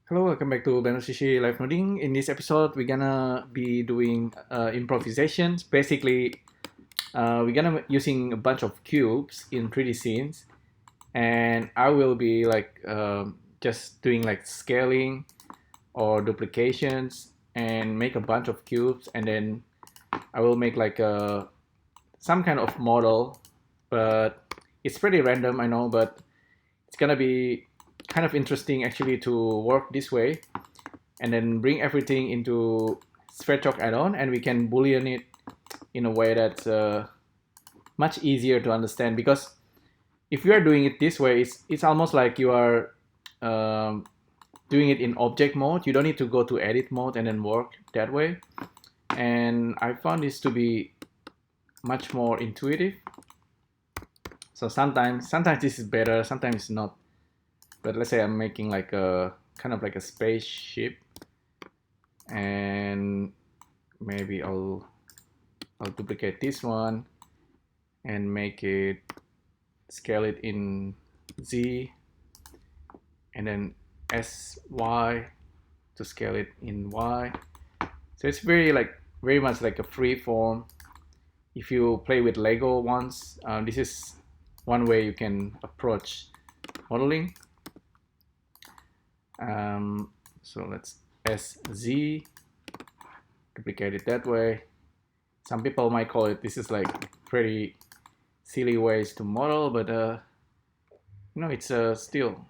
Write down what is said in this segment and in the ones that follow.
Hello, welcome back to CSG Live Noding. In this episode, we're gonna be doing improvisations. Basically, we're gonna using a bunch of cubes in 3D scenes, and I will be like just doing like scaling or duplications and make a bunch of cubes, and then I will make like some kind of model, but it's pretty random, I know, but it's gonna be kind of interesting actually to work this way and then bring everything into Sverchok add-on, and we can Boolean it in a way that's much easier to understand, because if you are doing it this way, it's almost like you are doing it in object mode. You don't need to go to edit mode and then work that way, and I found this to be much more intuitive. So sometimes this is better, sometimes it's not. But let's say I'm making like a kind of like a spaceship, and maybe I'll duplicate this one and make it scale it in Z, and then SY to scale it in Y. So it's very much like a free form. If you play with Lego once, this is one way you can approach modeling. So let's SZ, duplicate it that way. Some people might call it, this is like pretty silly ways to model, but it's still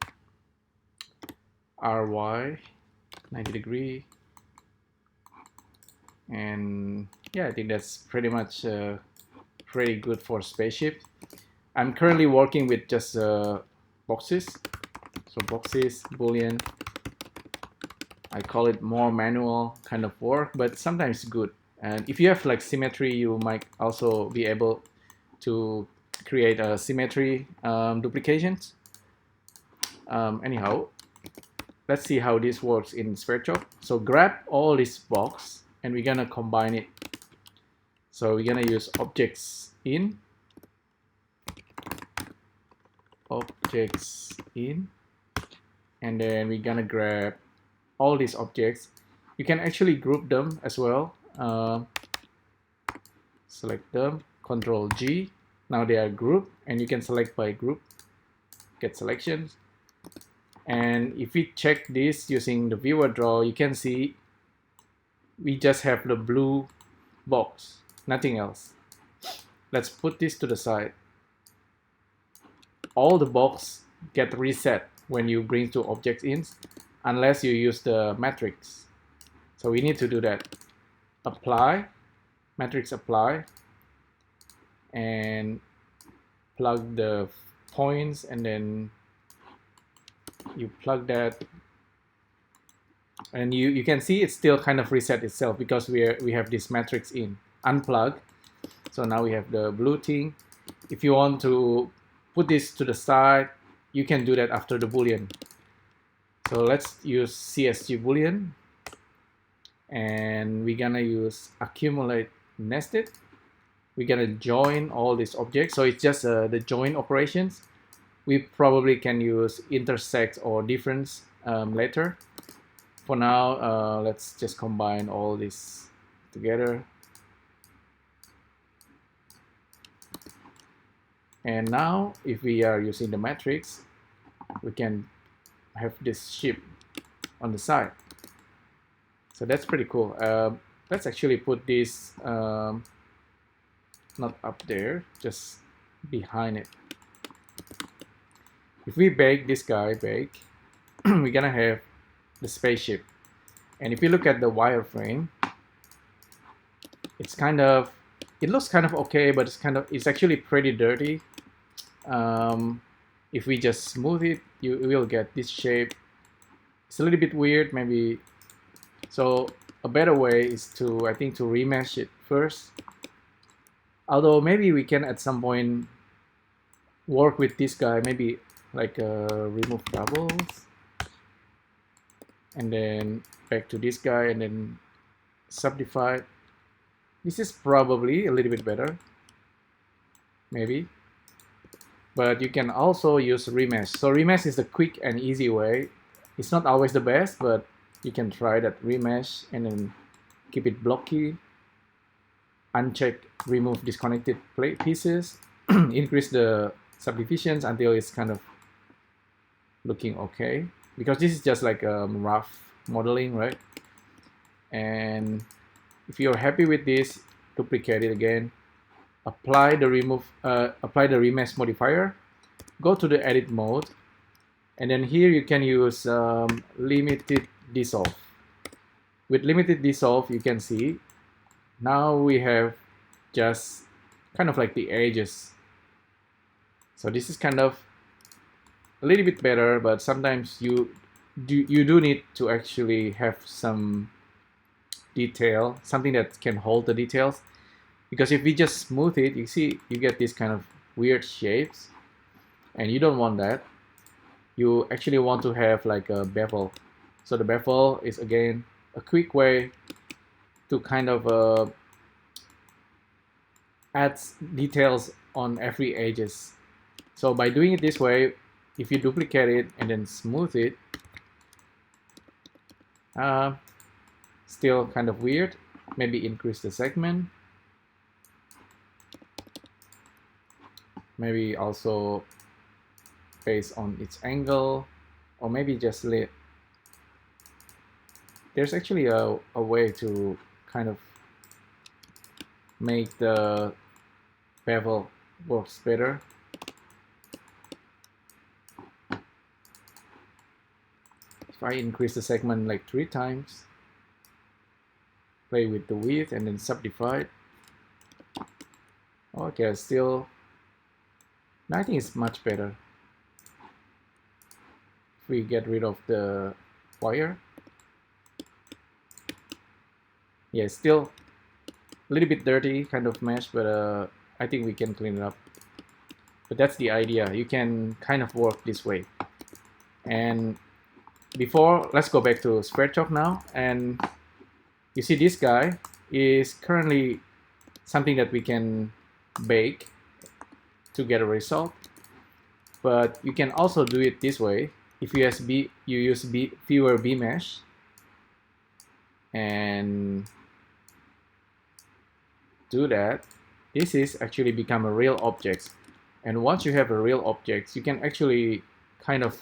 RY 90 degree, and yeah, I think that's pretty much pretty good for spaceship. I'm currently working with just boxes, so boxes, Boolean. I call it more manual kind of work, but sometimes good. And if you have like symmetry, you might also be able to create a symmetry duplications. Anyhow, let's see how this works in Sverchok. So grab all this box and we're gonna combine it. So we're gonna use objects in, and then we're gonna grab all these objects. You can actually group them as well. Select them, Control G. Now they are grouped, and you can select by group, get selections. And if we check this using the viewer draw, you can see we just have the blue box, nothing else. Let's put this to the side. All the box get reset when you bring two objects in, unless you use the matrix. So we need to do that. Apply, matrix apply, and plug the points, and then you plug that, and you can see it still kind of reset itself because we have this matrix in. Unplug. So now we have the blue thing. If you want to put this to the side, you can do that after the Boolean. So let's use CSG Boolean, and we're gonna use accumulate nested. We're gonna join all these objects. So it's just the join operations. We probably can use intersect or difference later. For now, let's just combine all this together. And now, if we are using the matrix, we can have this ship on the side. So that's pretty cool. Let's actually put this not up there, just behind it. If we bake this guy, we're gonna have the spaceship. And if you look at the wireframe, it looks kind of okay, but it's actually pretty dirty. If we just smooth it, you will get this shape. It's a little bit weird, maybe. So a better way is to, I think, to remesh it first. Although maybe we can at some point work with this guy, maybe like remove bubbles, and then back to this guy, and then subdivide. This is probably a little bit better, maybe. But you can also use remesh. So remesh is the quick and easy way It's not always the best, but you can try that remesh and then keep it blocky, uncheck remove disconnected plate pieces, increase the subdivisions until it's kind of looking okay, because this is just like rough modeling, right? And if you're happy with this, duplicate it again, apply the remesh modifier, go to the edit mode, and then here you can use limited dissolve. With limited dissolve, you can see now we have just kind of like the edges. So this is kind of a little bit better, but sometimes you do need to actually have some detail, something that can hold the details, because if we just smooth it, you see you get these kind of weird shapes, and you don't want that. You actually want to have like a bevel. So the bevel is again a quick way to kind of add details on every edges. So by doing it this way, if you duplicate it and then smooth it, still kind of weird. Maybe increase the segment. Maybe also based on its angle, or maybe just let. There's actually a way to kind of make the bevel works better. If I increase the segment like 3 times, play with the width and then subdivide. Okay, still, I think it's much better. If we get rid of the wire, yeah, still a little bit dirty kind of mesh, but I think we can clean it up. But that's the idea. You can kind of work this way. And before, let's go back to Sverchok now, and you see this guy is currently something that we can bake to get a result. But you can also do it this way. If you use viewer bmesh and do that, this is actually become a real object. And once you have a real object, you can actually kind of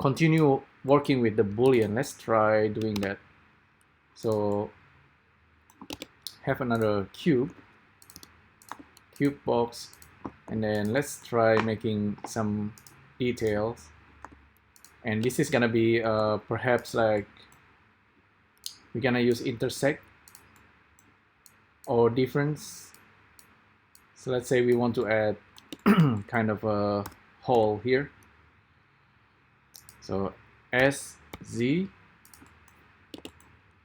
continue working with the Boolean. Let's try doing that. So have another cube box, and then let's try making some details. And this is gonna be perhaps like we're gonna use intersect or difference. So let's say we want to add kind of a hole here. So SZ,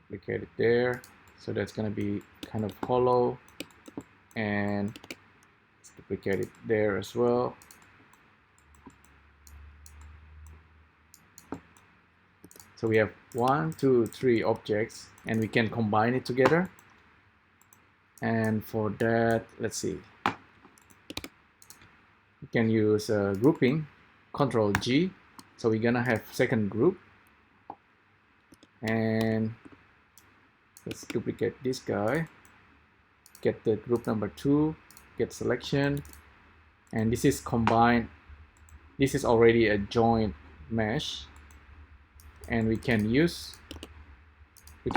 duplicate it there. So that's gonna be kind of hollow, and let's duplicate it there as well. So we have 1, 2, 3 objects, and we can combine it together. And for that, let's see. We can use grouping, Control G. So we're gonna have second group, and let's duplicate this guy, get the group number 2, get selection, and this is combined. This is already a joint mesh, and we can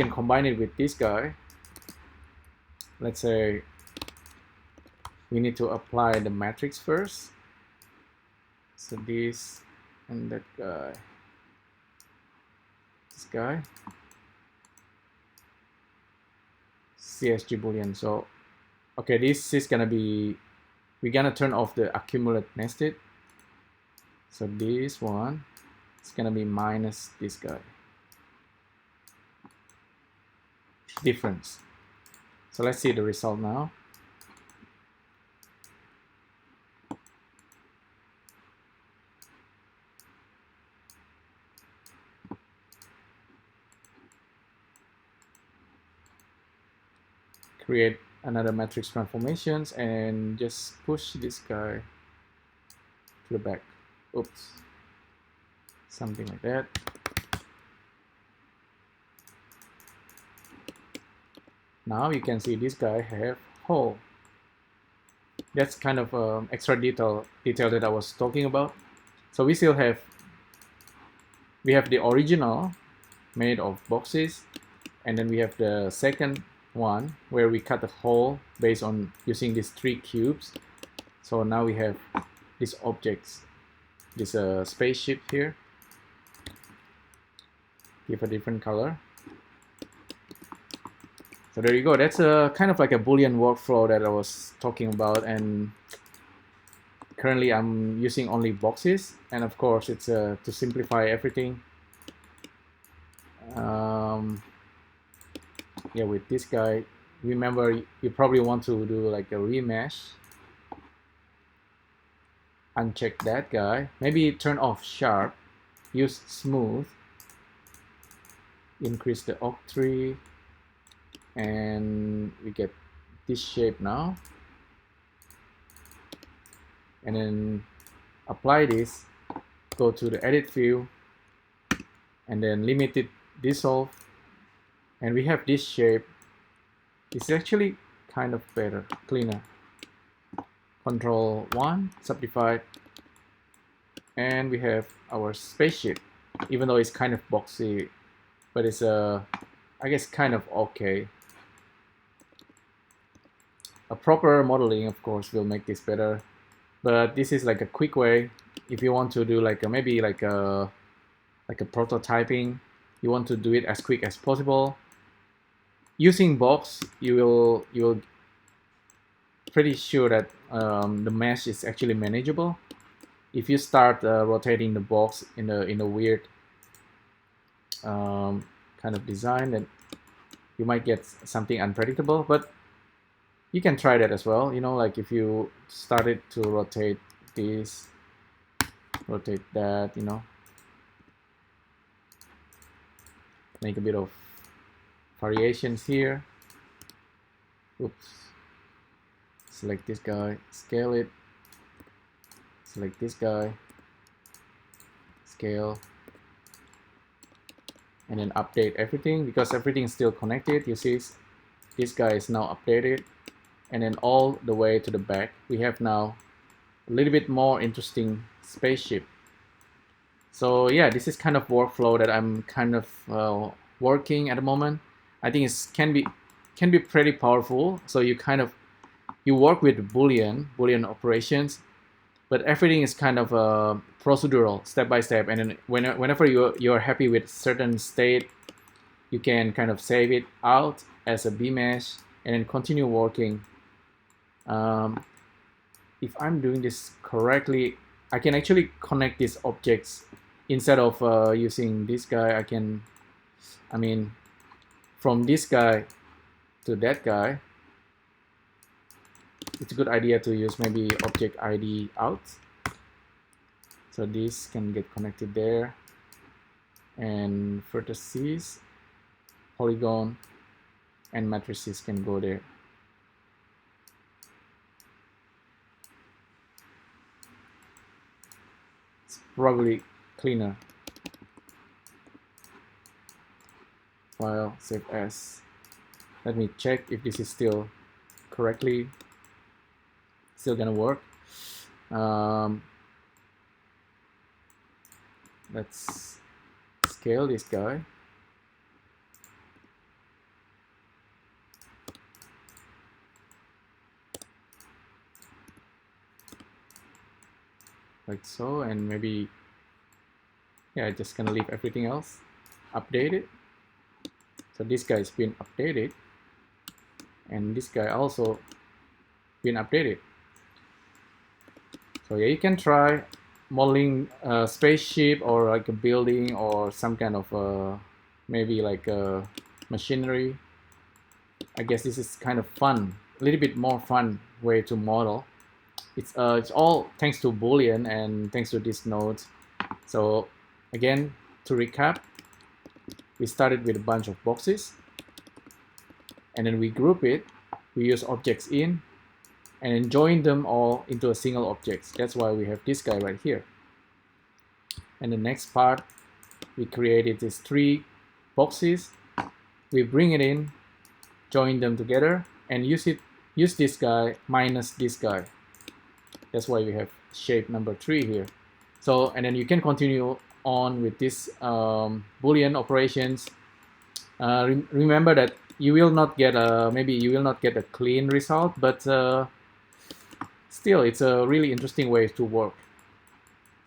combine it with this guy. Let's say we need to apply the matrix first. So this and that guy, this guy, CSG Boolean. So okay, this is gonna be, we're gonna turn off the accumulate nested. So this one is gonna be minus this guy, difference. So let's see the result now. Create another matrix transformations and just push this guy to the back. Oops. Something like that. Now you can see this guy have hole. That's kind of extra detail that I was talking about. So we still have the original made of boxes, and then we have the second one where we cut a hole based on using these 3 cubes. So now we have these objects, this spaceship here. Give a different color. So there you go. That's a kind of like a Boolean workflow that I was talking about, and currently I'm using only boxes, and of course it's to simplify everything. Yeah, with this guy, remember you probably want to do like a remesh. Uncheck that guy. Maybe turn off sharp. Use smooth. Increase the octree. And we get this shape now. And then apply this. Go to the edit view. And then limited dissolve. And we have this shape. It's actually kind of better, cleaner. Control 1, subdivide, and we have our spaceship. Even though it's kind of boxy, but it's I guess kind of okay. A proper modeling, of course, will make this better. But this is like a quick way. If you want to do like maybe like a prototyping, you want to do it as quick as possible. Using box, you will pretty sure that the mesh is actually manageable. If you start rotating the box in a weird kind of design, then you might get something unpredictable. But you can try that as well. You know, like if you started to rotate this, rotate that, you know, make a bit of variations here. Oops. Select this guy, scale it, select this guy, scale, and then update everything because everything is still connected. You see this guy is now updated, and then all the way to the back we have now a little bit more interesting spaceship. So yeah, this is kind of workflow that I'm kind of working at the moment. I think it can be pretty powerful. So you work with Boolean operations, but everything is kind of procedural, step by step. And then whenever you're happy with certain state, you can kind of save it out as a bmesh and then continue working. If I'm doing this correctly, I can actually connect these objects instead of using this guy. I mean, from this guy to that guy, it's a good idea to use maybe object ID out. So this can get connected there, and vertices, polygon, and matrices can go there. It's probably cleaner. File, save as. Let me check if this is still correctly still gonna work. Let's scale this guy. Like so, and maybe, yeah, just gonna leave everything else updated. So this guy has been updated, and this guy also been updated. So yeah, you can try modeling a spaceship or like a building or some kind of maybe like a machinery. I guess this is kind of fun, a little bit more fun way to model. It's all thanks to Boolean and thanks to these nodes. So again, to recap, we started with a bunch of boxes, and then we group it. We use objects in, and then join them all into a single object. That's why we have this guy right here. And the next part, we created these 3 boxes. We bring it in, join them together, and use this guy minus this guy. That's why we have shape number 3 here. So, and then you can continue on with this Boolean operations. Remember that you will not get maybe you will not get a clean result, but still it's a really interesting way to work.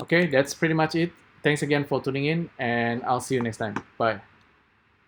Okay, that's pretty much it. Thanks again for tuning in, and I'll see you next time. Bye.